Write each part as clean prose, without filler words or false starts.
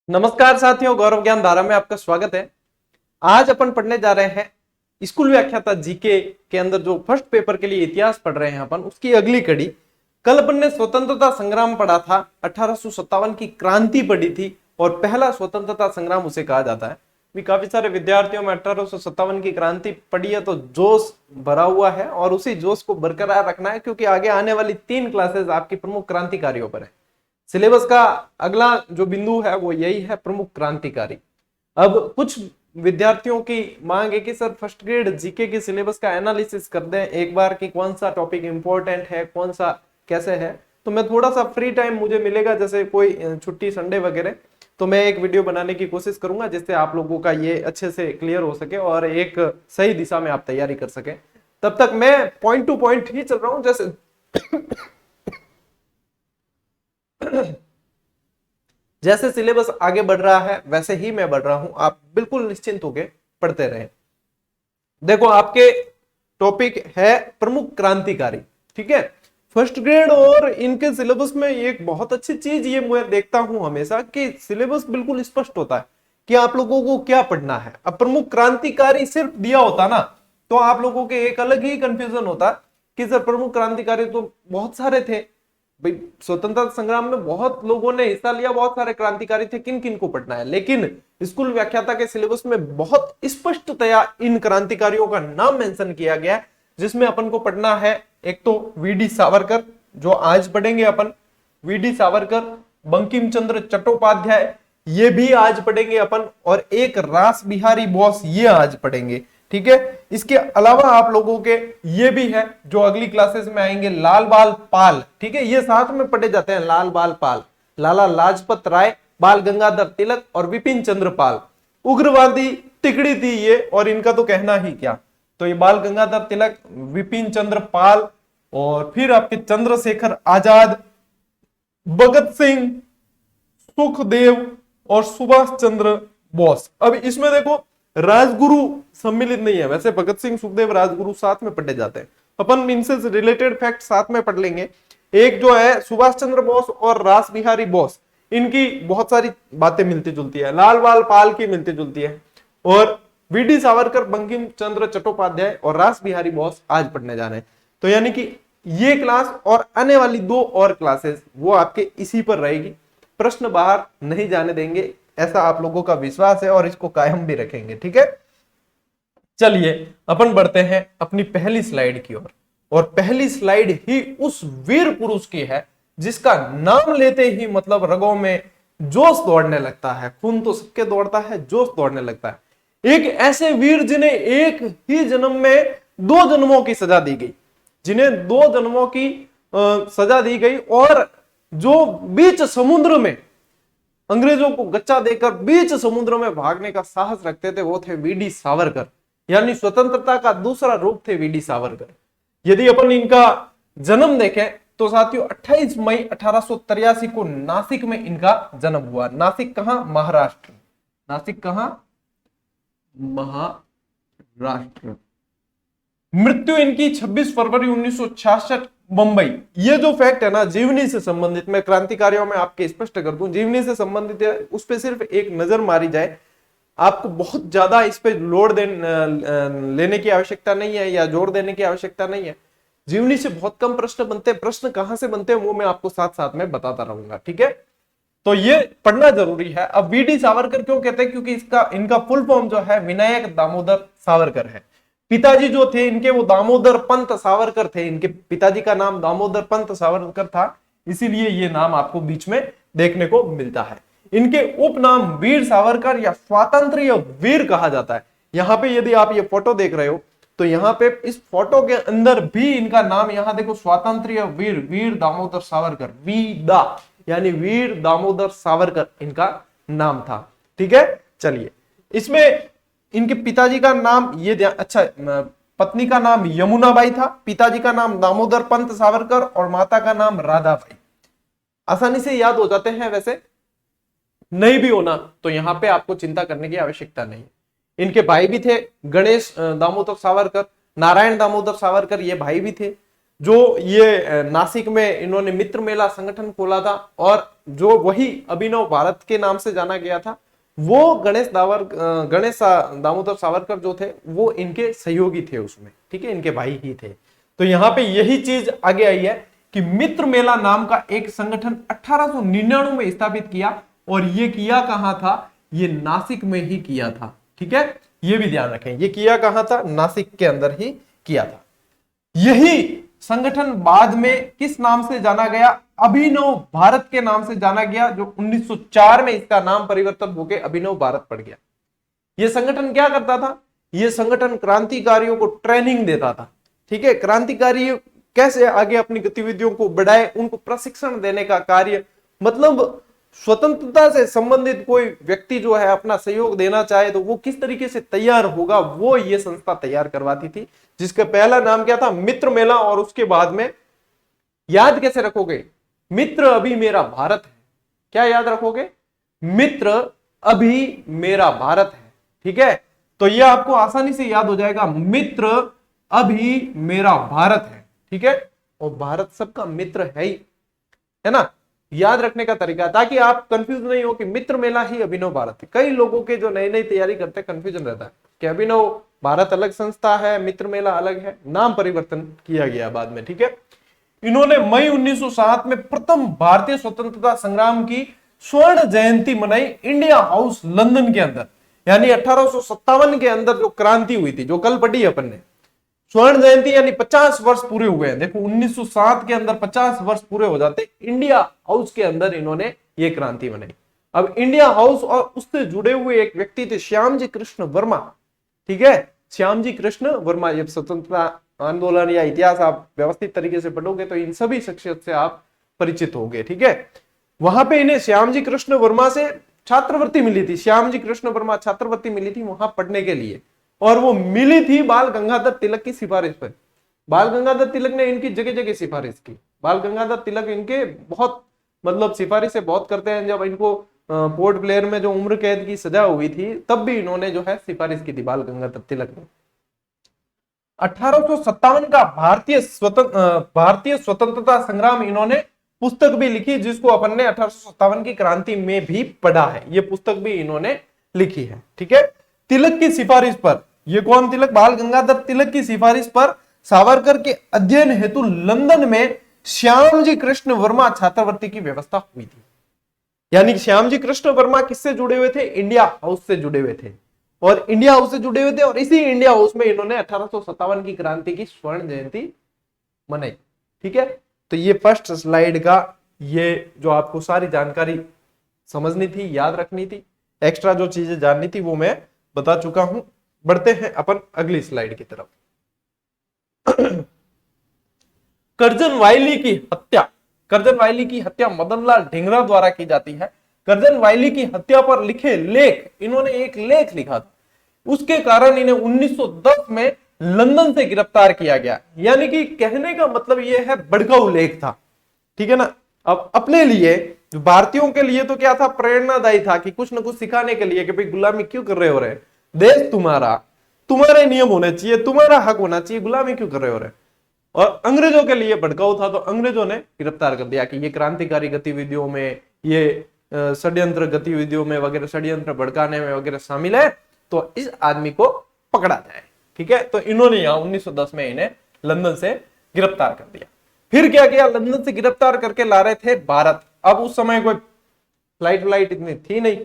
नमस्कार साथियों, गौरव ज्ञान धारा में आपका स्वागत है। आज अपन पढ़ने जा रहे हैं स्कूल व्याख्याता जीके के अंदर जो फर्स्ट पेपर के लिए इतिहास पढ़ रहे हैं अपन, उसकी अगली कड़ी। कल अपन ने स्वतंत्रता संग्राम पढ़ा था, 1857 की क्रांति पढ़ी थी और पहला स्वतंत्रता संग्राम उसे कहा जाता है। भी काफी सारे विद्यार्थियों में 1857 की क्रांति पढ़ी है तो जोश भरा हुआ है और उसी जोश को बरकरार रखना है, क्योंकि आगे आने वाली 3 क्लासेस आपकी प्रमुख क्रांतिकारियों पर है। सिलेबस का अगला जो बिंदु है वो यही है, प्रमुख क्रांतिकारी। अब कुछ विद्यार्थियों की मांग है कि सर फर्स्ट ग्रेड जीके के सिलेबस का एनालिसिस कर दें एक बार कि कौन सा टॉपिक इंपॉर्टेंट है, कौन सा कैसे है। तो मैं थोड़ा सा फ्री टाइम मुझे मिलेगा, जैसे कोई छुट्टी संडे वगैरह, तो मैं एक वीडियो बनाने की कोशिश करूंगा जिससे आप लोगों का ये अच्छे से क्लियर हो सके और एक सही दिशा में आप तैयारी कर सके। तब तक मैं पॉइंट टू पॉइंट ही चल रहा हूं, जैसे जैसे सिलेबस आगे बढ़ रहा है वैसे ही मैं बढ़ रहा हूं, आप बिल्कुल निश्चिंत होकर पढ़ते रहें। देखो, आपके टॉपिक है प्रमुख क्रांतिकारी, ठीक है। फर्स्ट ग्रेड और इनके सिलेबस में एक बहुत अच्छी चीज ये मैं देखता हूं हमेशा कि सिलेबस बिल्कुल स्पष्ट होता है कि आप लोगों को क्या पढ़ना है। अब प्रमुख क्रांतिकारी सिर्फ दिया होता ना तो आप लोगों के एक अलग ही कंफ्यूजन होता कि सर प्रमुख क्रांतिकारी तो बहुत सारे थे भाई, स्वतंत्रता संग्राम में बहुत लोगों ने हिस्सा लिया, बहुत सारे क्रांतिकारी थे, किन किन को पढ़ना है। लेकिन स्कूल व्याख्याता के सिलेबस में बहुत स्पष्टतया इन क्रांतिकारियों का नाम मेंशन किया गया है, जिसमें अपन को पढ़ना है एक तो वीडी सावरकर, जो आज पढ़ेंगे अपन, वीडी सावरकर, बंकिम चंद्र चट्टोपाध्याय ये भी आज पढ़ेंगे अपन, और एक रास बिहारी बोस ये आज पढ़ेंगे, ठीक है। इसके अलावा आप लोगों के ये भी है जो अगली क्लासेस में आएंगे, लाल बाल पाल, ठीक है। ये साथ में पढ़े जाते हैं, लाल बाल पाल, लाला लाजपत राय, बाल गंगाधर तिलक और विपिन चंद्र पाल। उग्रवादी तिकड़ी थी ये, और इनका तो कहना ही क्या। तो ये बाल गंगाधर तिलक, विपिन चंद्र पाल, और फिर आपके चंद्रशेखर आजाद, भगत सिंह, सुखदेव और सुभाष चंद्र बोस। अब इसमें देखो राजगुरु सम्मिलित नहीं है, वैसे भगत सिंह सुखदेव राजगुरु साथ में पढ़े जाते हैं, अपन इनसे रिलेटेड फैक्ट साथ में पढ़ लेंगे। एक जो है सुभाष चंद्र बोस और रास बिहारी बोस, इनकी बहुत सारी बातें मिलती जुलती है, लाल बाल पाल की मिलती जुलती है, और वीडी सावरकर, बंकिम चंद्र चट्टोपाध्याय और रास बिहारी बोस आज पढ़ने जा रहे हैं। तो यानी कि ये क्लास और आने वाली 2 और क्लासेस वो आपके इसी पर रहेगी, प्रश्न बाहर नहीं जाने देंगे, ऐसा आप लोगों का विश्वास है और इसको कायम भी रखेंगे, ठीक है। चलिए अपन बढ़ते हैं अपनी पहली स्लाइड की ओर, और पहली स्लाइड ही उस वीर पुरुष की है जिसका नाम लेते ही मतलब रगों में जोश दौड़ने लगता है, खून तो सबके दौड़ता है, जोश दौड़ने लगता है। एक ऐसे वीर जिन्हें एक ही जन्म में 2 जन्मों की सजा दी गई, जिन्हें 2 जन्मों की सजा दी गई, और जो बीच समुद्र में अंग्रेजों को गच्चा देकर बीच समुद्र में भागने का साहस रखते थे, वो थे वीडी सावरकर। यानी स्वतंत्रता का दूसरा रूप थे वीडी सावरकर। यदि अपन इनका जन्म देखें तो साथियों 28 मई 1883 को नासिक में इनका जन्म हुआ। नासिक कहां? महाराष्ट्र। नासिक कहां? महाराष्ट्र। मृत्यु इनकी 26 फरवरी 1966 मुंबई। ये जो फैक्ट है ना जीवनी से संबंधित, मैं क्रांतिकारियों में आपके स्पष्ट कर दूं, जीवनी से संबंधित है, उस पर सिर्फ एक नजर मारी जाए, आपको बहुत ज्यादा इस पे लोड लेने की आवश्यकता नहीं है या जोर देने की आवश्यकता नहीं है। जीवनी से बहुत कम प्रश्न बनते हैं, प्रश्न कहां से बनते हैं वो मैं आपको साथ साथ में बताता रहूंगा, ठीक है। तो ये पढ़ना जरूरी है। अब वीडी सावरकर क्यों कहते हैं? क्योंकि इनका फुल फॉर्म जो है विनायक दामोदर सावरकर है। पिताजी जो थे इनके वो दामोदर पंत सावरकर थे, इनके पिताजी का नाम दामोदर पंत सावरकर था, इसीलिए ये नाम आपको बीच में देखने को मिलता है। इनके उपनाम वीर सावरकर या स्वातंत्र्य वीर कहा जाता है। यहां पे यदि आप ये फोटो देख रहे हो तो यहाँ पे इस फोटो के अंदर भी इनका नाम, यहां देखो, स्वातंत्र्य वीर, वीर दामोदर सावरकर, वीदा यानी वीर दामोदर सावरकर इनका नाम था, ठीक है। चलिए, इसमें इनके पिताजी का नाम ये अच्छा, पत्नी का नाम यमुनाबाई था, पिताजी का नाम दामोदर पंत सावरकर और माता का नाम राधाबाई। आसानी से याद हो जाते हैं, वैसे नहीं भी होना तो यहां पे आपको चिंता करने की आवश्यकता नहीं। इनके भाई भी थे, गणेश दामोदर सावरकर, नारायण दामोदर सावरकर, ये भाई भी थे। जो ये नासिक में इन्होंने मित्र मेला संगठन खोला था, और जो वही अभिनव भारत के नाम से जाना गया था, वो गणेश दामोदर सावरकर जो थे वो इनके सहयोगी थे उसमें, ठीक है, इनके भाई ही थे। तो यहाँ पे यही चीज आगे आई है कि मित्र मेला नाम का एक संगठन 1899 में स्थापित किया, और ये किया कहां था, ये नासिक में ही किया था, ठीक है, ये भी ध्यान रखें, ये किया कहां था, नासिक के अंदर ही किया था। यही संगठन बाद में किस नाम से जाना गया, अभिनव भारत के नाम से जाना गया, जो 1904 में इसका नाम परिवर्तन होकर अभिनव भारत पड़ गया। यह संगठन क्या करता था, यह संगठन क्रांतिकारियों को ट्रेनिंग देता था, ठीक है, क्रांतिकारी कैसे आगे अपनी गतिविधियों को बढ़ाए, उनको प्रशिक्षण देने का कार्य, मतलब स्वतंत्रता से संबंधित कोई व्यक्ति जो है अपना सहयोग देना चाहे तो वो किस तरीके से तैयार होगा, वो ये संस्था तैयार करवाती थी, जिसका पहला नाम क्या था, मित्र मेला। और उसके बाद में याद कैसे रखोगे, मित्र अभी मेरा भारत है, क्या याद रखोगे, मित्र अभी मेरा भारत है, ठीक है, तो ये आपको आसानी से याद हो जाएगा, मित्र अभी मेरा भारत है, ठीक है, और भारत सबका मित्र है ही, है ना, याद रखने का तरीका, ताकि आप कंफ्यूज नहीं हो कि मित्र मेला ही अभिनव भारत है। कई लोगों के जो नई नई तैयारी करते हैं कंफ्यूजन रहता है कि अभिनव भारत अलग संस्था है, मित्र मेला अलग है, नाम परिवर्तन किया गया बाद में, ठीक है। इन्होंने मई 1907 में प्रथम भारतीय स्वतंत्रता संग्राम की स्वर्ण जयंती मनाई इंडिया हाउस लंदन के अंदर, यानी 1857 के अंदर जो क्रांति हुई थी, जो कल पढ़ी अपन ने, स्वर्ण जयंती यानी 50 वर्ष पूरे हुए हैं। देखो 1907 के अंदर 50 वर्ष पूरे हो जाते, इंडिया हाउस के अंदर इन्होंने ये क्रांति बनाई। अब इंडिया हाउस और उससे जुड़े हुए एक व्यक्ति थे श्यामजी कृष्ण वर्मा, ठीक है, श्यामजी कृष्ण वर्मा। जब स्वतंत्रता आंदोलन या इतिहास आप व्यवस्थित तरीके से पढ़ोगे तो इन सभी शख्सियत से आप परिचित होंगे, ठीक है। वहां पे इन्हें श्यामजी कृष्ण वर्मा से छात्रवृत्ति मिली थी, श्यामजी कृष्ण वर्मा छात्रवृत्ति मिली थी वहां पढ़ने के लिए, और वो मिली थी बाल गंगाधर तिलक की सिफारिश पर। बाल गंगाधर तिलक ने इनकी जगह जगह सिफारिश की। बाल गंगाधर तिलक इनके बहुत मतलब सिफारिशें बहुत करते हैं। जब इनको पोर्ट ब्लेयर में जो उम्र कैद की सजा हुई थी तब भी इन्होंने जो है सिफारिश की थी बाल गंगाधर तिलक ने। 1857 का भारतीय स्वतंत्रता संग्राम इन्होंने पुस्तक भी लिखी, जिसको अपन ने 1857 की क्रांति में भी पढ़ा है। ये पुस्तक भी इन्होंने लिखी है, ठीक है। तिलक की सिफारिश पर, ये कौन तिलक, बाल गंगाधर तिलक की सिफारिश पर सावरकर के अध्ययन हेतु लंदन में श्यामजी कृष्ण वर्मा छात्रवृत्ति की व्यवस्था हुई थी। यानी श्यामजी कृष्ण वर्मा किससे जुड़े हुए थे, इंडिया हाउस से जुड़े हुए थे, और इंडिया हाउस से जुड़े हुए थे, और इसी इंडिया हाउस में इन्होंने 1857 की क्रांति की स्वर्ण जयंती मनाई, ठीक है। तो ये फर्स्ट स्लाइड का ये जो आपको सारी जानकारी समझनी थी, याद रखनी थी, एक्स्ट्रा जो चीजें जाननी थी वो मैं बता चुका हूं। बढ़ते हैं अपन अगली स्लाइड की तरफ। करजन वायली की हत्या, करजन वायली की हत्या मदनलाल ढींगरा द्वारा की जाती है। करजन वायली की हत्या पर लिखे लेख, इन्होंने एक लेख लिखा था, उसके कारण इन्हें 1910 में लंदन से गिरफ्तार किया गया। यानी कि कहने का मतलब यह है भड़काऊ लेख था, ठीक है ना। अब अपने लिए, भारतीयों के लिए तो क्या था, प्रेरणादायी था कि कुछ ना कुछ सिखाने के लिए कि भाई गुलामी क्यों कर रहे हो रहे, देश तुम्हारा, तुम्हारे नियम होने चाहिए, तुम्हारा हक होना चाहिए, गुलामी क्यों कर रहे हो रहे। और अंग्रेजों के लिए भड़काऊ था, तो अंग्रेजों ने गिरफ्तार कर दिया कि ये क्रांतिकारी गतिविधियों में, ये षड्यंत्र गतिविधियों में वगैरह, षड्यंत्र भड़काने में वगैरह शामिल है, तो इस आदमी को पकड़ा जाए, ठीक है। तो इन्होंने यहां 1910 में इन्हें लंदन से गिरफ्तार कर दिया। फिर क्या किया, लंदन से गिरफ्तार करके ला रहे थे भारत। अब उस समय कोई फ्लाइट इतनी थी नहीं,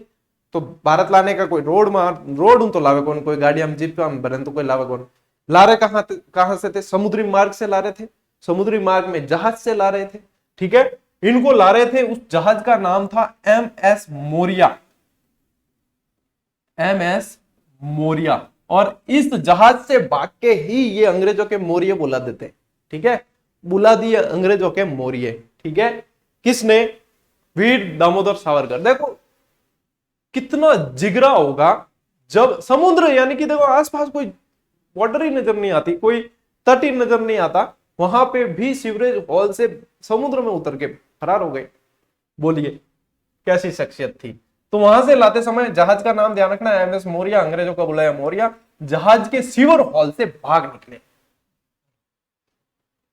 तो भारत लाने का कोई रोड तो लावे कौन, कोई गाड़ी हम जीप हम बने तो कोई लावे कौन। ला रहे कहां से थे, समुद्री मार्ग से ला रहे थे, समुद्री मार्ग में जहाज से ला रहे थे, ठीक है। इनको ला रहे थे, उस जहाज का नाम था MS मोरिया, MS मोरिया। और इस जहाज से भाग के ही ये अंग्रेजों के मोरिये बुला देते, ठीक है, बुला दिए अंग्रेजों के मोरिये, ठीक है। किसने, वीर दामोदर सावरकर। देखो कितना जिगरा होगा जब समुद्र, यानी कि देखो आसपास कोई बॉर्डर ही नजर नहीं आती, कोई तट ही नजर नहीं आता, वहां पे भी सीवरेज हॉल से समुद्र में उतर के फरार हो गए। बोलिए कैसी शख्सियत थी। तो वहां से लाते समय जहाज का नाम ध्यान रखना, MS मोरिया, अंग्रेजों का बुलाया मोरिया। जहाज के सीवर हॉल से भाग निकले।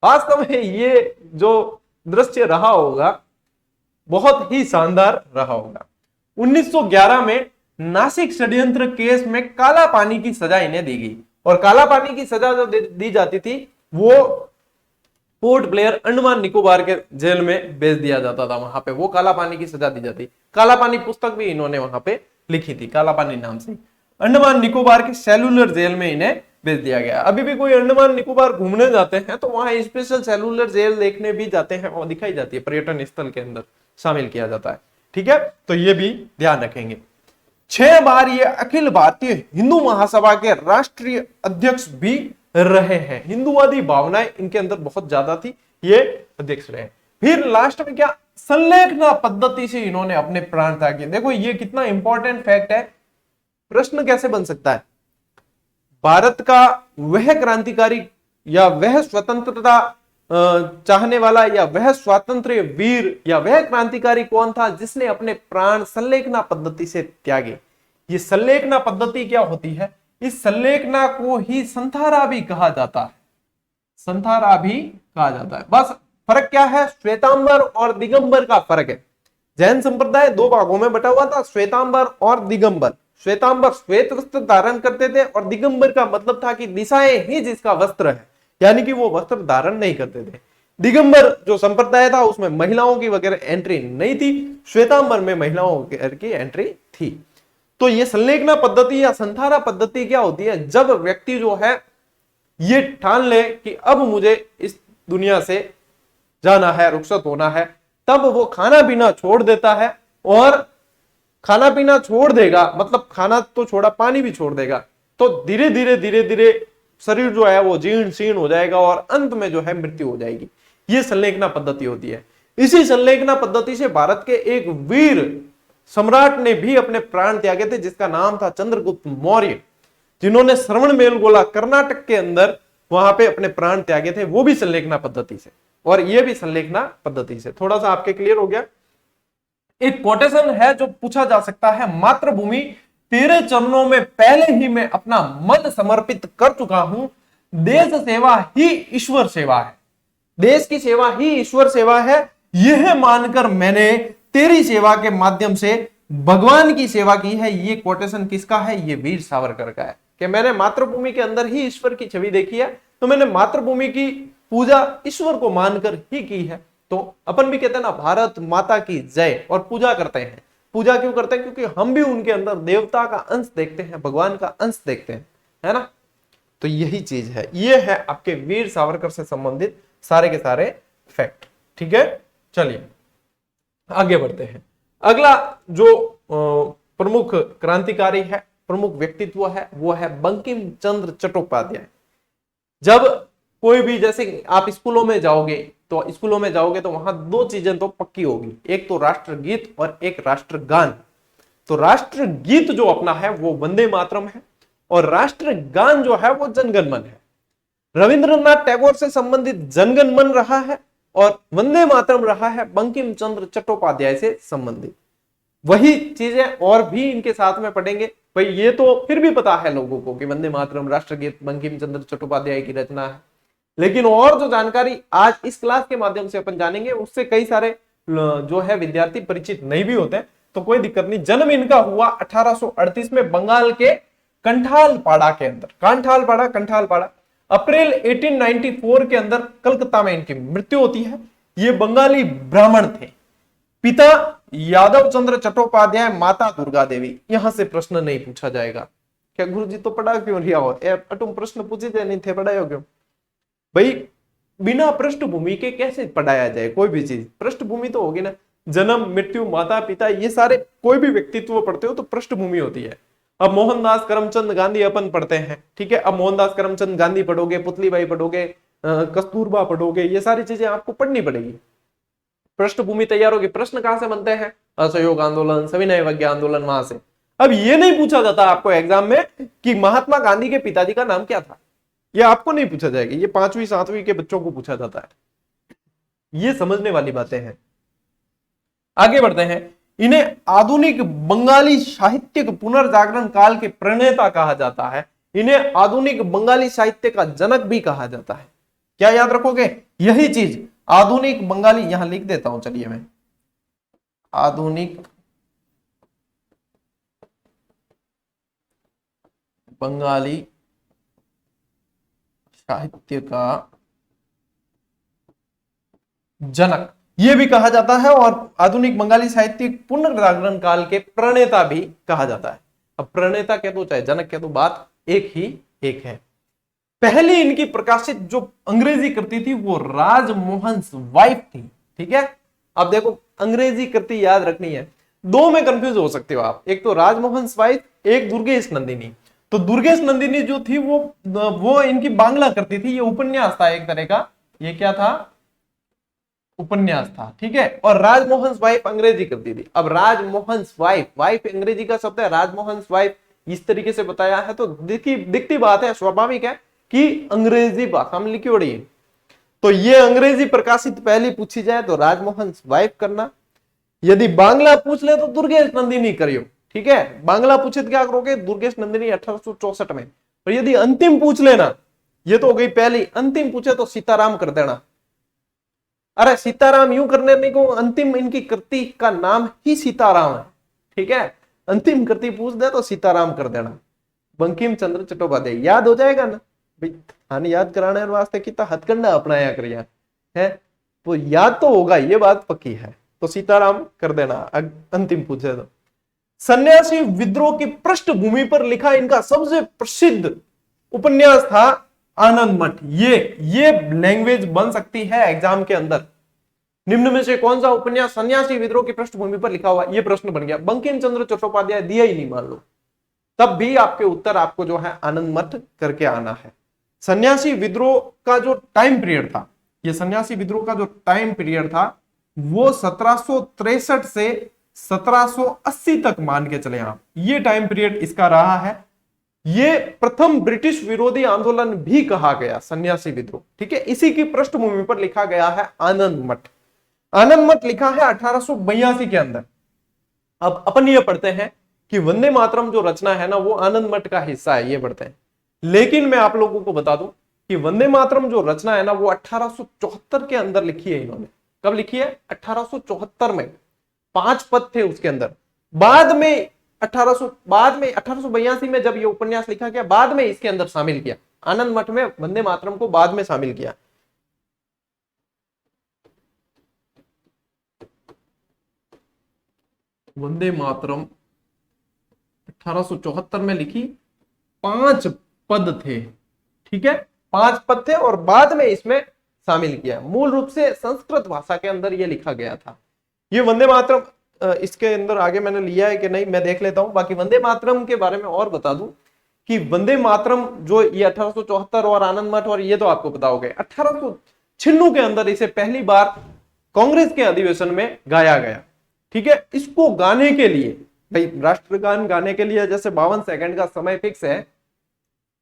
वास्तव में ये जो दृश्य रहा होगा बहुत ही शानदार रहा होगा। 1911 में नासिक षड्यंत्र केस में काला पानी की सजा इन्हें दी गई, और काला पानी की सजा जो दी जाती थी वो पोर्ट ब्लेयर अंडमान निकोबार के जेल में भेज दिया जाता था। वहां पे वो काला पानी की सजा दी जाती। काला पानी पुस्तक भी इन्होंने वहां पे लिखी थी, काला पानी नाम से। अंडमान निकोबार के सेलुलर जेल में इन्हें भेज दिया गया। अभी भी कोई अंडमान निकोबार घूमने जाते हैं तो वहां स्पेशल सेलुलर जेल देखने भी जाते हैं और दिखाई जाती है, पर्यटन स्थल के अंदर शामिल किया जाता है। ठीक है, तो ये भी ध्यान रखेंगे। 6 बार ये अखिल भारतीय हिंदू महासभा के राष्ट्रीय अध्यक्ष भी रहे हैं। हिंदूवादी भावनाएं इनके अंदर बहुत ज्यादा थी, ये अध्यक्ष रहे। फिर लास्ट में क्या, संलेखना पद्धति से इन्होंने अपने प्राण त्यागे। देखो ये कितना इंपॉर्टेंट फैक्ट है। प्रश्न कैसे बन सकता है, भारत का वह क्रांतिकारी या वह स्वतंत्रता चाहने वाला या वह स्वातंत्र्य वीर या वह क्रांतिकारी कौन था जिसने अपने प्राण संलेखना पद्धति से त्यागे। ये संलेखना पद्धति क्या होती है, इस संलेखना को ही संथारा भी कहा जाता है, संथारा भी कहा जाता है। बस फर्क क्या है, श्वेतांबर और दिगंबर का फर्क है। जैन संप्रदाय 2 भागों में बटा हुआ था, श्वेतांबर और दिगंबर। श्वेतांबर श्वेत वस्त्र धारण करते थे और दिगंबर का मतलब था कि दिशाएं ही जिसका वस्त्र है, यानी कि वो वस्त्र धारण नहीं करते थे। दिगंबर जो संप्रदाय था उसमें महिलाओं की वगैरह एंट्री नहीं थी, श्वेतांबर में महिलाओं की एंट्री थी। तो ये संलेखना पद्धति या संथारा पद्धति क्या होती है, जब व्यक्ति जो है ये ठान ले कि अब मुझे इस दुनिया से जाना है, रुखसत होना है, तब वो खाना पीना छोड़ देता है। और खाना पीना छोड़ देगा मतलब खाना तो छोड़ा, पानी भी छोड़ देगा, तो धीरे धीरे शरीर जो है वो जीर्ण शीर्ण हो जाएगा और अंत में जो है मृत्यु हो जाएगी। ये संलेखना पद्धति होती है। इसी संलेखना पद्धति से भारत के एक वीर सम्राट ने भी अपने प्राण त्यागे थे, जिसका नाम था चंद्रगुप्त मौर्य, जिन्होंने श्रवणबेलगोला कर्नाटक के अंदर वहां पे अपने प्राण त्यागे थे, वो भी संलेखना पद्धति से, और ये भी संलेखना पद्धति से। थोड़ा सा आपके क्लियर हो गया। एक कोटेशन है जो पूछा जा सकता है, मातृभूमि तेरे चरणों में पहले ही मैं अपना मन समर्पित कर चुका हूं, देश सेवा ही ईश्वर सेवा है, देश की सेवा ही ईश्वर सेवा है, यह मानकर मैंने तेरी सेवा के माध्यम से भगवान की सेवा की है। ये कोटेशन किसका है, ये वीर सावरकर का है कि मैंने मातृभूमि के अंदर ही ईश्वर की छवि देखी है, तो मैंने मातृभूमि की पूजा ईश्वर को मानकर ही की है। तो अपन भी कहते हैं ना, भारत माता की जय, और पूजा करते हैं। पूजा क्यों करते हैं, क्योंकि हम भी उनके अंदर देवता का अंश देखते हैं, भगवान का अंश देखते हैं, है ना। तो यही चीज है, ये है आपके वीर सावरकर से संबंधित सारे के सारे फैक्ट। ठीक है, चलिए आगे बढ़ते हैं। अगला जो प्रमुख क्रांतिकारी है, प्रमुख व्यक्तित्व है, वो है बंकिम चंद्र चट्टोपाध्याय। जब कोई भी, जैसे आप स्कूलों में जाओगे तो वहां 2 चीजें तो पक्की होगी, एक तो राष्ट्रगीत और एक राष्ट्रगान। तो राष्ट्रगीत जो अपना है वो वंदे मातरम है, और राष्ट्रगान जो है वो जनगण मन है। रविंद्रनाथ टैगोर से संबंधित जनगण मन रहा है और वंदे मातरम रहा है बंकिम चंद्र चट्टोपाध्याय से संबंधित। वही चीजें और भी इनके साथ में पढ़ेंगे। भाई ये तो फिर भी पता है लोगों को कि वंदे मातरम, राष्ट्रगीत बंकिम चंद्र चट्टोपाध्याय की रचना है, लेकिन और जो जानकारी आज इस क्लास के माध्यम से अपन जानेंगे उससे कई सारे जो है विद्यार्थी परिचित नहीं भी होते, तो कोई दिक्कत नहीं। जन्म इनका हुआ 1838 में बंगाल के कंठालपाड़ा के अंदर, कंठालपाड़ा। अप्रैल 1894 के अंदर कलकत्ता में इनकी मृत्यु होती है। ये बंगाली ब्राह्मण थे। पिता यादव चंद्र चट्टोपाध्याय, माता दुर्गा देवी। यहां से प्रश्न नहीं पूछा जाएगा। क्या गुरुजी तो पढ़ा क्यों रिया हो, तुम प्रश्न पूछे थे नहीं थे, पढ़ाए हो क्यों भाई? बिना पृष्ठभूमि के कैसे पढ़ाया जाए कोई भी चीज? पृष्ठभूमि तो होगी ना, जन्म, मृत्यु, माता पिता, ये सारे कोई भी व्यक्तित्व पढ़ते हो तो पृष्ठभूमि होती है। अब मोहनदास करमचंद गांधी अपन पढ़ते हैं, ठीक है। अब मोहनदास करमचंद गांधी पढ़ोगे, पुतलीबाई पढ़ोगे, कस्तूरबा पढ़ोगे, ये सारी चीजें आपको पढ़नी पड़ेगी। पृष्ठभूमि तैयार होगी। प्रश्न कहां से बनते हैं? असहयोग आंदोलन, सविनय अवज्ञा आंदोलन, वहां से। अब ये नहीं पूछा जाता आपको एग्जाम में कि महात्मा गांधी के पिताजी का नाम क्या था, ये आपको नहीं पूछा जाएगा। ये 5वीं 7वीं के बच्चों को पूछा जाता है। ये समझने वाली बातें हैं। आगे बढ़ते हैं। इन्हें आधुनिक बंगाली साहित्यिक पुनर्जागरण काल के प्रणेता कहा जाता है। इन्हें आधुनिक बंगाली साहित्य का जनक भी कहा जाता है। क्या याद रखोगे? यही चीज आधुनिक बंगाली, यहां लिख देता हूं, चलिए मैं, आधुनिक बंगाली साहित्य का जनक यह भी कहा जाता है, और आधुनिक बंगाली साहित्य पुनर्जागरण काल के प्रणेता भी कहा जाता है। अब प्रणेता कह दो चाहे जनक कह दो, बात एक ही एक है। पहली इनकी प्रकाशित जो अंग्रेजी कृति थी वो राजमोहन वाइफ थी। ठीक है, अब देखो अंग्रेजी कृति याद रखनी है, दो में कंफ्यूज हो सकते हो आप, एक तो राजमोहन वाइफ, एक दुर्गेश नंदिनी। तो दुर्गेश नंदिनी जो थी वो इनकी बांग्ला कृति थी, ये उपन्यास था एक तरह का, ये क्या था? उपन्यास था। ठीक है, और राजमोहन वाइफ अंग्रेजी करती थी। अब राजमोहन वाइफ, वाइफ अंग्रेजी का शब्द है, राजमोहन वाइफ इस तरीके से बताया है, तो दिखती बात है, स्वाभाविक है कि अंग्रेजी भाषा में लिखी पड़ी है। तो ये अंग्रेजी प्रकाशित पहली पूछी जाए तो राजमोहन वाइफ करना, यदि बांग्ला पूछ ले तो दुर्गेश नंदिनी करियो। ठीक है, बांग्ला पूछे तो क्या करोगे? दुर्गेश नंदिनी 1864 में। और यदि अंतिम पूछ लेना, ये तो हो गई पहली, अंतिम पूछे तो सीताराम कर देना। अरे सीताराम यूं करने में को, अंतिम इनकी कृति का नाम ही सीताराम है। ठीक है, अंतिम कृति पूछ दे तो सीताराम कर देना। बंकिम चंद्र चट्टोपाध्याय याद हो जाएगा ना भाई, हानि याद कराने वास्ते कितना हथकंडा अपनाया करिया है, तो याद तो होगा, ये बात पक्की है। तो सीताराम कर देना अंतिम पूछे तो। सन्यासी विद्रोह की पृष्ठभूमि पर लिखा इनका सबसे प्रसिद्ध उपन्यास था आनंद मठ। ये लैंग्वेज बन सकती है एग्जाम के अंदर। निम्न में से कौन सा उपन्यास सन्यासी विद्रोह की पृष्ठभूमि पर लिखा हुआ? ये प्रश्न बन गया। बंकिम चंद्र चट्टोपाध्याय दिया ही नहीं मान लो, तब भी आपके उत्तर आपको जो है आनंद मठ करके आना है। सन्यासी विद्रोह का जो टाइम पीरियड था, ये सन्यासी विद्रोह का जो टाइम पीरियड था वो 1763 से 1780 तक मान के चले आप, ये टाइम पीरियड इसका रहा है। ये प्रथम ब्रिटिश विरोधी आंदोलन भी कहा गया सन्यासी विद्रोह। ठीक है, इसी की पृष्ठभूमि पर लिखा गया है आनंद मठ। आनंद मठ लिखा है 1882 के अंदर। अब अपन ये पढ़ते हैं कि वंदे मातरम जो रचना है ना वो आनंद मठ का हिस्सा है, ये पढ़ते हैं। लेकिन मैं आप लोगों को बता दूं कि वंदे मातरम जो रचना है ना वो 1874 के अंदर लिखी है इन्होंने। कब लिखी है? 1874 में। 5 पद थे उसके अंदर। बाद में 1882 में जब ये उपन्यास लिखा गया, बाद में इसके अंदर शामिल किया, आनंद मठ में वंदे मातरम को बाद में शामिल किया। वंदे मातरम 1874 में लिखी, 5 पद थे। ठीक है, 5 पद थे और बाद में इसमें शामिल किया। मूल रूप से संस्कृत भाषा के अंदर यह लिखा गया था। ये वंदे मातरम इसके अंदर आगे मैंने लिया है कि नहीं मैं देख लेता हूं। बाकी वंदे मातरम के बारे में और बता दूं कि वंदे मातरम जो ये 1874 और आनंद मठ और ये तो आपको पता हो गए। 1896 के अंदर इसे पहली बार कांग्रेस के अधिवेशन में गाया गया। ठीक है, इसको गाने के लिए भाई राष्ट्रगान गाने के लिए जैसे 52 सेकंड का समय फिक्स है,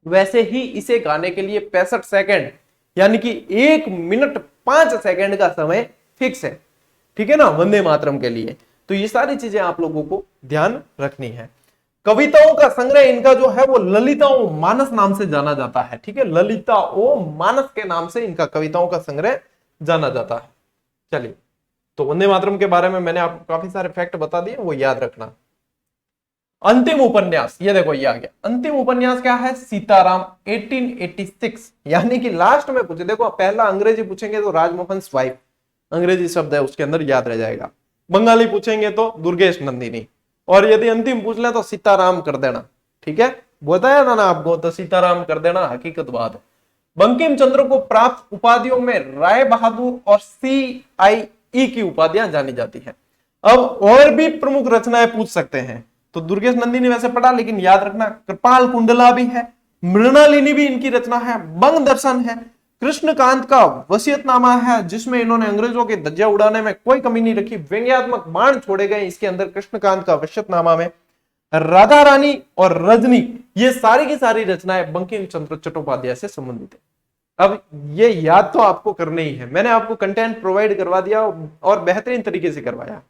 वैसे ही इसे गाने के लिए 65 सेकंड यानी कि 1 मिनट 5 सेकंड का समय फिक्स है। ठीक है ना, वंदे मातरम के लिए। तो ये सारी चीजें आप लोगों को ध्यान रखनी है। कविताओं का संग्रह इनका जो है वो ललिताओं मानस नाम से जाना जाता है। ठीक है, ललिताओं मानस के नाम से इनका कविताओं का संग्रह जाना जाता है। चलिए, तो वंदे मातरम के बारे में मैंने आपको काफी सारे फैक्ट बता दिए, वो याद रखना। अंतिम उपन्यास, ये देखो ये आ गया। अंतिम उपन्यास क्या है? सीताराम 1886, यानी कि लास्ट में पूछे। देखो पहला अंग्रेजी पूछेंगे तो राजमोहन वाइफ अंग्रेजी शब्द है उसके अंदर याद रह जाएगा। बंगाली पूछेंगे तो दुर्गेश नंदिनी, और यदि अंतिम पूछ ले तो सीताराम कर देना। ठीक है, बताया था ना आपको, तो सीताराम कर देना हकीकत बात है। बंकिम चंद्र को प्राप्त उपाधियों में राय बहादुर और CIE की उपाधियां जानी जाती है। अब और भी प्रमुख रचनाएं पूछ सकते हैं, तो दुर्गेश नंदिनी वैसे पढ़ा, लेकिन याद रखना कृपाल कुंडला भी है, मृणालिनी भी इनकी रचना है, बंग दर्शन है, कृष्णकांत का वसीयतनामा है जिसमें इन्होंने अंग्रेजों के धज्जियां उड़ाने में कोई कमी नहीं रखी, व्यंग्यात्मक बाण छोड़े गए इसके अंदर कृष्णकांत का वसीयतनामा में, राधा रानी और रजनी, ये सारी की सारी रचनाएं बंकिम चंद्र चट्टोपाध्याय से संबंधित है। अब ये याद तो आपको करने ही है, मैंने आपको कंटेंट प्रोवाइड करवा दिया और बेहतरीन तरीके से करवाया,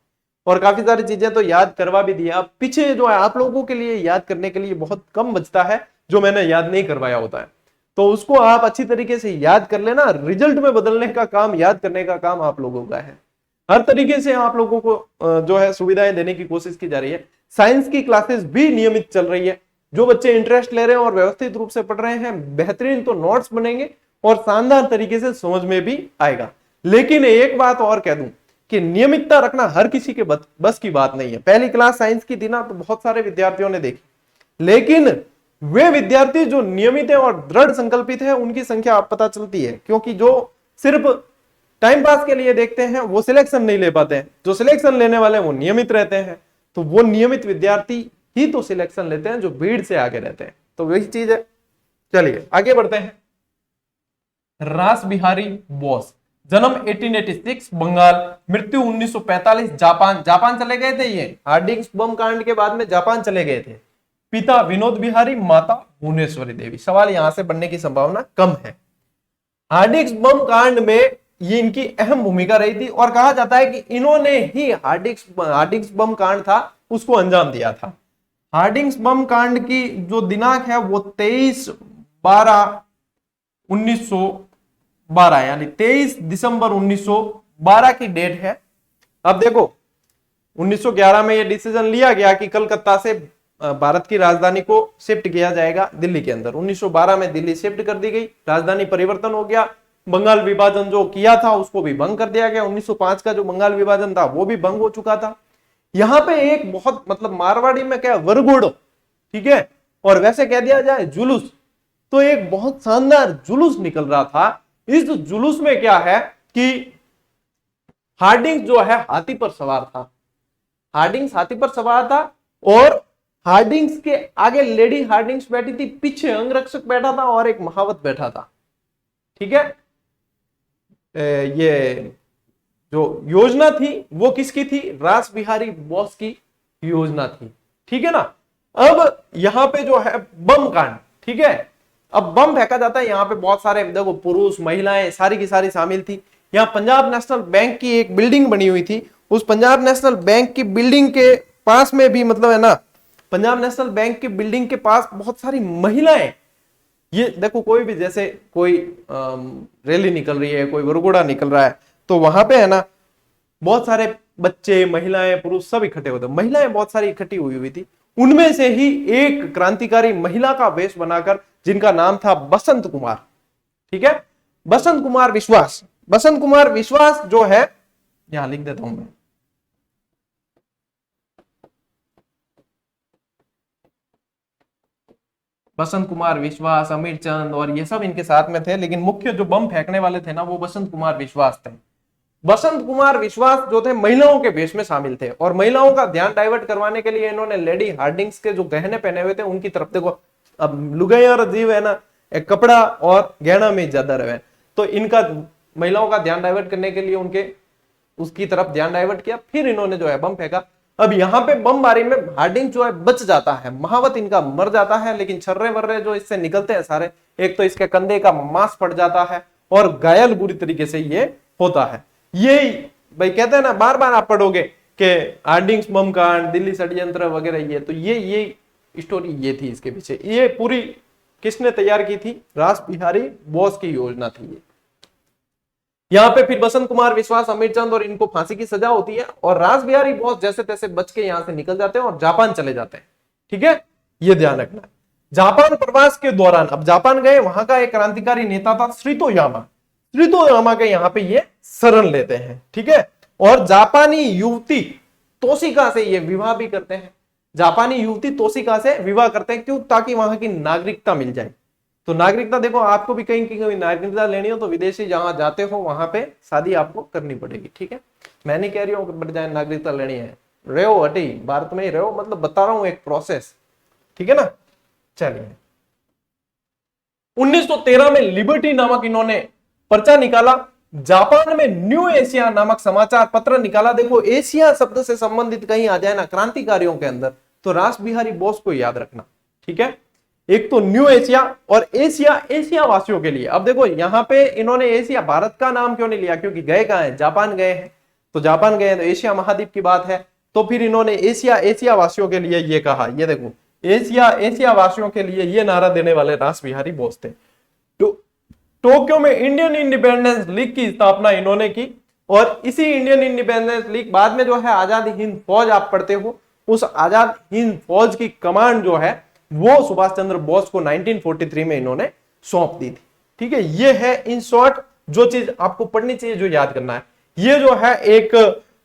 और काफी सारी चीजें तो याद करवा भी दिया। पीछे जो है आप लोगों के लिए याद करने के लिए बहुत कम बचता है जो मैंने याद नहीं करवाया होता है। तो उसको आप अच्छी तरीके से याद कर लेना। रिजल्ट में बदलने का काम, याद करने का काम आप लोगों का है। हर तरीके से आप लोगों को जो है सुविधाएं देने की कोशिश की जा रही है। साइंस की क्लासेस भी नियमित चल रही है। जो बच्चे इंटरेस्ट ले रहे हैं और व्यवस्थित रूप से पढ़ रहे हैं, बेहतरीन तो नोट्स बनेंगे और शानदार तरीके से समझ में भी आएगा। लेकिन एक बात और कह दूं कि नियमितता रखना हर किसी के बस की बात नहीं है। पहली क्लास साइंस की थी ना, तो बहुत सारे विद्यार्थियों ने देखी, लेकिन वे विद्यार्थी जो नियमित है और दृढ़ संकल्पित है उनकी संख्या आप पता चलती है। क्योंकि जो सिर्फ टाइम पास के लिए देखते हैं वो सिलेक्शन नहीं ले पाते हैं, जो सिलेक्शन लेने वाले वो नियमित रहते हैं। तो वो नियमित विद्यार्थी ही तो सिलेक्शन लेते हैं जो भीड़ से आगे रहते हैं। तो वही चीज है। चलिए आगे बढ़ते हैं। रास बिहारी बोस, जन्म 1886 बंगाल, मृत्यु 1945 जापान। जापान चले गए थे ये, हार्डिंग्स बम कांड के बाद में जापान चले गए थे। पिता विनोद बिहारी, माता भुवनेश्वरी देवी। सवाल यहां से बनने की संभावना कम है। हार्डिंग्स बम कांड में ये इनकी अहम भूमिका रही थी और कहा जाता है कि इन्होंने ही हार्डिंग्स बम कांड था उसको अंजाम दिया था। हार्डिंग्स बम कांड की जो दिनांक है वो 23/12/1912 यानी 23 दिसंबर 1912 की डेट है। अब देखो 1911 में यह डिसीजन लिया गया कि कलकत्ता से भारत की राजधानी को शिफ्ट किया जाएगा दिल्ली के अंदर। 1912 में दिल्ली शिफ्ट कर दी गई, राजधानी परिवर्तन हो गया। बंगाल विभाजन जो किया था उसको भी भंग कर दिया गया। 1905 का जो बंगाल विभाजन था वो भी भंग हो चुका था। यहां पे एक बहुत मतलब मारवाड़ी में क्या वरगुड़, ठीक है, और वैसे कह दिया जाए जुलूस, तो एक बहुत शानदार जुलूस निकल रहा था। इस जुलूस में क्या है कि हार्डिंग्स जो है हाथी पर सवार था। हार्डिंग्स हाथी पर सवार था और हार्डिंग्स के आगे लेडी हार्डिंग्स बैठी थी, पीछे अंगरक्षक बैठा था और एक महावत बैठा था। ठीक है, ये जो योजना थी वो किसकी थी? रास बिहारी बोस की योजना थी। ठीक है ना। अब यहां पे जो है बम कांड, ठीक है, अब बम फेंका जाता है। यहां पे बहुत सारे देखो पुरुष महिलाएं सारी की सारी शामिल थी। यहां पंजाब नेशनल बैंक की एक बिल्डिंग बनी हुई थी। उस पंजाब नेशनल बैंक की बिल्डिंग के पास में भी मतलब है ना, पंजाब नेशनल बैंक की बिल्डिंग के पास बहुत सारी महिलाएं, ये देखो कोई भी जैसे कोई रैली निकल रही है, कोई वरघोड़ा निकल रहा है, तो वहां पे है ना बहुत सारे बच्चे महिलाएं पुरुष सब इकट्ठे होते, महिलाएं बहुत सारी इकट्ठी हुई थी। उनमें से ही एक क्रांतिकारी महिला का वेश बनाकर, जिनका नाम था बसंत कुमार, ठीक है, बसंत कुमार विश्वास। बसंत कुमार विश्वास जो है, यहां लिख देता हूं मैं, बसंत कुमार विश्वास, अमीर चंद और ये सब इनके साथ में थे, लेकिन मुख्य जो बम फेंकने वाले थे ना वो बसंत कुमार विश्वास थे। बसंत कुमार विश्वास जो थे महिलाओं के वेश में शामिल थे और महिलाओं का ध्यान डाइवर्ट करवाने के लिए इन्होंने लेडी हार्डिंग्स के जो गहने पहने हुए थे उनकी तरफ देखो। अब लुगाई और जीव है ना, एक कपड़ा और गहना में ज्यादा रहे, तो इनका महिलाओं का ध्यान डाइवर्ट करने के लिए उनके उसकी तरफ ध्यान डाइवर्ट किया, फिर इन्होंने जो है बम फेंका। अब यहाँ पे बमबारी में हार्डिंग जो है बच जाता है, महावत इनका मर जाता है, लेकिन छर्रे वर्रे जो इससे निकलते हैं सारे, एक तो इसके कंधे का मांस फट जाता है और घायल बुरी तरीके से ये होता है। ये भाई कहते हैं ना, बार बार आप पढ़ोगे कि हार्डिंग्स बम कांड, दिल्ली षड्यंत्र वगैरह, ये तो ये स्टोरी ये थी इसके पीछे। ये पूरी किसने तैयार की थी? रास बिहारी बोस की योजना थी ये। यहाँ पे फिर बसंत कुमार विश्वास, अमीर चंद और इनको फांसी की सजा होती है और रास बिहारी बोस जैसे तैसे बच के यहां से निकल जाते हैं और जापान चले जाते हैं। ठीक है, ये ध्यान रखना। जापान प्रवास के दौरान, अब जापान गए, वहां का एक क्रांतिकारी नेता था श्रीतो यामा। श्रीतो यामा के यहाँ पे ये शरण लेते हैं। ठीक है, और जापानी युवती तोशिका से ये विवाह भी करते हैं। जापानी युवती तोशिका से विवाह करते हैं, क्यों? ताकि वहां की नागरिकता मिल जाए। तो नागरिकता देखो, आपको भी कहीं की कहीं नागरिकता लेनी हो तो विदेशी जहां जाते हो वहां पे शादी आपको करनी पड़ेगी। ठीक है, मैं नहीं कह रही हूँ बट जाए नागरिकता लेनी है, रहो हटी भारत में ही रहो, मतलब बता रहा हूं एक प्रोसेस। ठीक है ना। चलिए 1913 में लिबर्टी नामक इन्होंने पर्चा निकाला। जापान में न्यू एशिया नामक समाचार पत्र निकाला। देखो एशिया शब्द से संबंधित कहीं आ जाए ना क्रांतिकारियों के अंदर, तो रास बिहारी बोस को याद रखना। ठीक है, एक तो न्यू एशिया और एशिया, एशिया वासियों के लिए। अब देखो यहां पे इन्होंने एशिया, भारत का नाम क्यों नहीं लिया? क्योंकि गए कहां है? जापान गए हैं, तो जापान गए हैं तो एशिया महाद्वीप की बात है, तो फिर इन्होंने एशिया, एशिया वासियों के लिए ये कहा। ये देखो एशिया, एशिया वासियों के लिए ये नारा देने वाले रास बिहारी बोस थे। तो टोक्यो में इंडियन इंडिपेंडेंस लीग की स्थापना इन्होंने की और इसी इंडियन इंडिपेंडेंस लीग बाद में जो है आजाद हिंद फौज आप पढ़ते हो, उस आजाद हिंद फौज की कमांड जो है वो सुभाष चंद्र बोस को 1943 में इन्होंने सौंप दी थी। ठीक है, ये है इन शॉर्ट जो चीज आपको पढ़नी चाहिए, जो याद करना है। ये जो है एक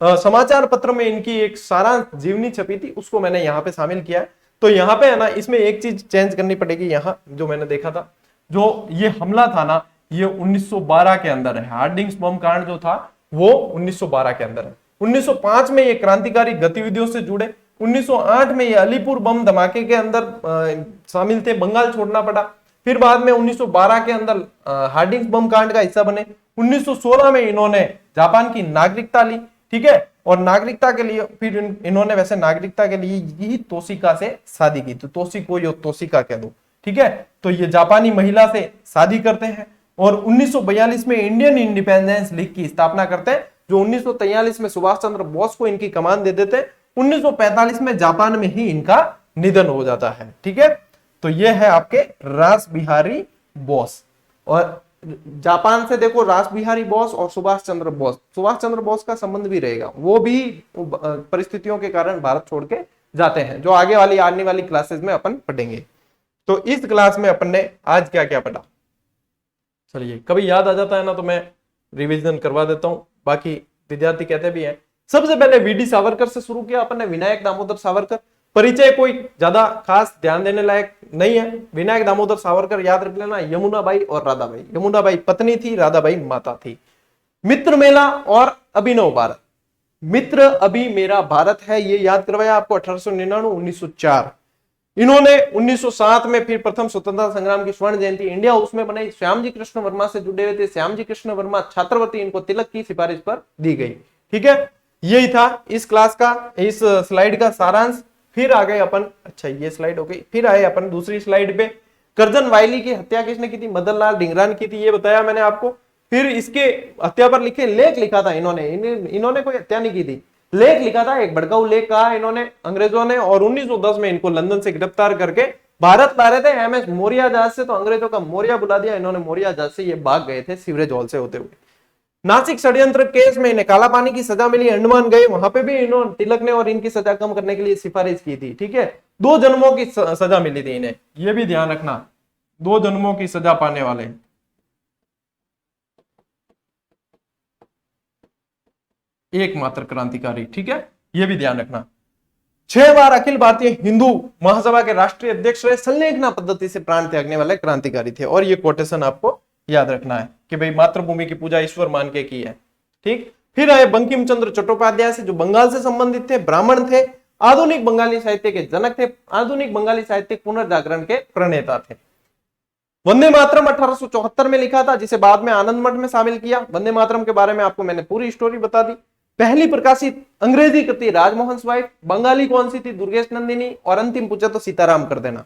समाचार पत्र में इनकी एक सारांश जीवनी छपी थी, उसको मैंने यहाँ पे शामिल किया है। तो यहाँ पे है ना, इसमें एक चीज चेंज करनी पड़ेगी। यहाँ जो मैंने देखा था, जो ये हमला था ना, ये 1912 के अंदर है। हार्डिंग्स बम कांड जो था वो 1912 के अंदर है। 1905 में ये क्रांतिकारी गतिविधियों से जुड़े। 1908 में ये अलीपुर बम धमाके के अंदर शामिल थे, बंगाल छोड़ना पड़ा। फिर बाद में 1912 के अंदर हार्डिंग्स बम कांड का हिस्सा बने। 1916 में इन्होंने जापान की नागरिकता ली। ठीक है, और नागरिकता के लिए फिर इन्होंने वैसे नागरिकता के लिए ही तोशिका से शादी की, तो तोशिको या तोशिका कह दो। ठीक है, तो ये जापानी महिला से शादी करते हैं और 1942 में इंडियन इंडिपेंडेंस लीग की स्थापना करते हैं, जो 1943 में सुभाष चंद्र बोस को इनकी कमान दे देते हैं। 1945 में जापान में ही इनका निधन हो जाता है। ठीक है, तो ये है आपके रास बिहारी बोस। और जापान से देखो रास बिहारी बोस और सुभाष चंद्र बोस, सुभाष चंद्र बोस का संबंध भी रहेगा, वो भी परिस्थितियों के कारण भारत छोड़ के जाते हैं, जो आगे वाली आने वाली क्लासेस में अपन पढ़ेंगे। तो इस क्लास में अपन ने आज क्या क्या पढ़ा, चलिए कभी याद आ जाता है ना तो मैं रिवीजन करवा देता हूं। बाकी विद्यार्थी कहते भी हैं। सबसे पहले वीडी सावरकर से शुरू किया अपन ने, विनायक दामोदर सावरकर। परिचय कोई ज्यादा खास ध्यान देने लायक नहीं है। विनायक दामोदर सावरकर याद रख लेना, यमुनाबाई और राधाबाई। यमुनाबाई पत्नी थी, राधाबाई माता थी। मित्र मेला और अभिनव भारत, मित्र अभी मेरा भारत है, ये याद करवाया आपको 1899 1904। इन्होंने 1907 में फिर प्रथम स्वतंत्रता संग्राम की स्वर्ण जयंती इंडिया हाउस में बनाई। श्यामजी कृष्ण वर्मा से जुड़े हुए थे, श्यामजी कृष्ण वर्मा छात्रवृत्ति इनको तिलक की सिफारिश पर दी गई। ठीक है, यही था इस क्लास का, इस स्लाइड का सारांश। फिर आ गए अपन, अच्छा ये स्लाइड हो गई, फिर आए अपन दूसरी स्लाइड पे। करजन वायली की हत्या किसने की थी? मदन लाल ढींगरा ने की थी, ये बताया मैंने आपको। फिर इसके हत्या पर लिखे लेख लिखा था इन्होंने कोई हत्या नहीं की थी, लेख लिखा था, एक भड़काऊ लेख कहा इन्होंने अंग्रेजों ने। और 1910 में इनको लंदन से गिरफ्तार करके भारत ला रहे थे एमएस मोरिया जहाज से, तो अंग्रेजों का मोरिया बुला दिया इन्होंने, मोरिया जहाज से ये भाग गए थे सीवरेज हॉल से होते हुए। नासिक षड्यंत्र केस में इन्हें काला पानी की सजा मिली, अंडमान गए, वहां पे भी इन्होंने तिलक ने और इनकी सजा कम करने के लिए सिफारिश की थी। ठीक है, 2 जन्मों की सजा मिली थी इन्हें, ये भी ध्यान रखना, 2 जन्मों की सजा पाने वाले एकमात्र क्रांतिकारी। ठीक है, ये भी ध्यान रखना। 6 बार अखिल भारतीय हिंदू महासभा के राष्ट्रीय अध्यक्ष रहे, संलेखना पद्धति से प्राण त्यागने वाले क्रांतिकारी थे। और ये कोटेशन आपको याद रखना है कि भाई मातृभूमि की पूजा ईश्वर मान के की है। ठीक, फिर आए बंकिम चंद्र चट्टोपाध्याय से, जो बंगाल से संबंधित थे, ब्राह्मण थे, आधुनिक बंगाली साहित्य के जनक थे, आधुनिक बंगाली साहित्य पुनर्जागरण के प्रणेता थे। वंदे मातरम 1874 में लिखा था, जिसे बाद में आनंद मठ में शामिल किया। वंदे मातरम के बारे में आपको मैंने पूरी स्टोरी बता दी। पहली प्रकाशित अंग्रेजी कृति राजमोहन स्वाइफ, बंगाली कौन सी थी? दुर्गेश नंदिनी, और अंतिम पूछे तो सीताराम कर देना।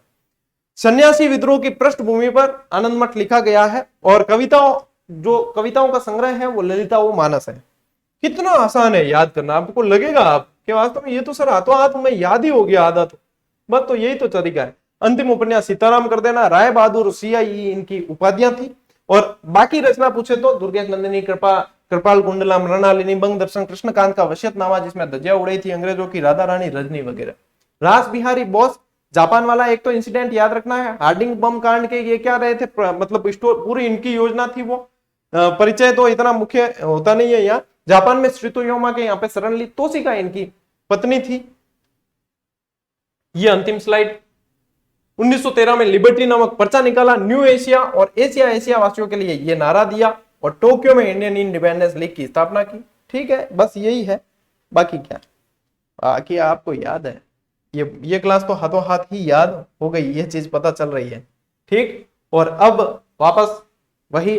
सन्यासी विद्रोह की पृष्ठभूमि पर आनंद मठ लिखा गया है, और कविताओं का संग्रह है वो ललिता वो मानस है। कितना आसान है याद करना, आपको लगेगा आप कि वास्तव में ये तो सर हाथों हाथ में याद ही हो गया आधा तो, बस तो यही तो तरीका है। अंतिम उपन्यास सीताराम कर देना। राय बहादुर सियाई इनकी उपाधियां थी। और बाकी रचना पूछे तो दुर्गेश नंदिनी, कृपाल कुंडला, मृणालिनी, बंग दर्शन, कृष्णकांत का वशियतनामा जिसमें धज्जियां उड़ाई थी अंग्रेजों की, राधा रानी, रजनी वगैरह। रास बिहारी बोस, जापान वाला एक तो इंसिडेंट याद रखना है, हार्डिंग बम कांड के ये क्या रहे थे, मतलब पूरी इनकी योजना थी वो। परिचय तो इतना मुख्य होता नहीं है यहाँ। जापान में श्रीतोयोमा के यहाँ पे शरण ली, तोशिका इनकी पत्नी थी। ये अंतिम स्लाइड। 1913 में लिबर्टी नामक पर्चा निकाला, न्यू एशिया और एशिया वासियों के लिए ये नारा दिया, और टोक्यो में इंडियन इंडिपेंडेंस लीग की स्थापना की। ठीक है, बस यही है, बाकी क्या, बाकी आपको याद है। ये क्लास तो हाथों हाथ ही याद हो गई, ये चीज पता चल रही है। ठीक, और अब वापस वही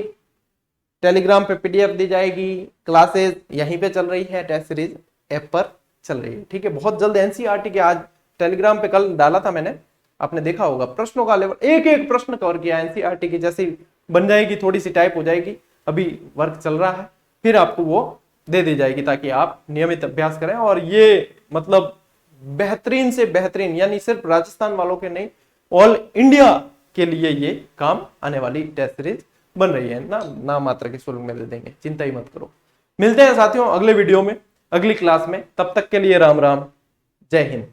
टेलीग्राम पे पीडीएफ दी जाएगी, क्लासेस यहीं पे चल रही है, टेस्ट सीरीज ऐप पर चल रही है। ठीक है, बहुत जल्द एनसीईआरटी के, आज टेलीग्राम पे कल डाला था मैंने, आपने देखा होगा, प्रश्नों का लेवल एक प्रश्न कवर किया। एनसीईआरटी की जैसी बन जाएगी, थोड़ी सी टाइप हो जाएगी, अभी वर्क चल रहा है, फिर आपको वो दे दी जाएगी ताकि आप नियमित अभ्यास करें। और ये मतलब बेहतरीन से बेहतरीन, यानी सिर्फ राजस्थान वालों के नहीं, ऑल इंडिया के लिए ये काम आने वाली टेस्ट सीरीज बन रही है ना, नाम मात्र के शुल्क में दे देंगे, चिंता ही मत करो। मिलते हैं साथियों अगले वीडियो में, अगली क्लास में, तब तक के लिए राम राम, जय हिंद।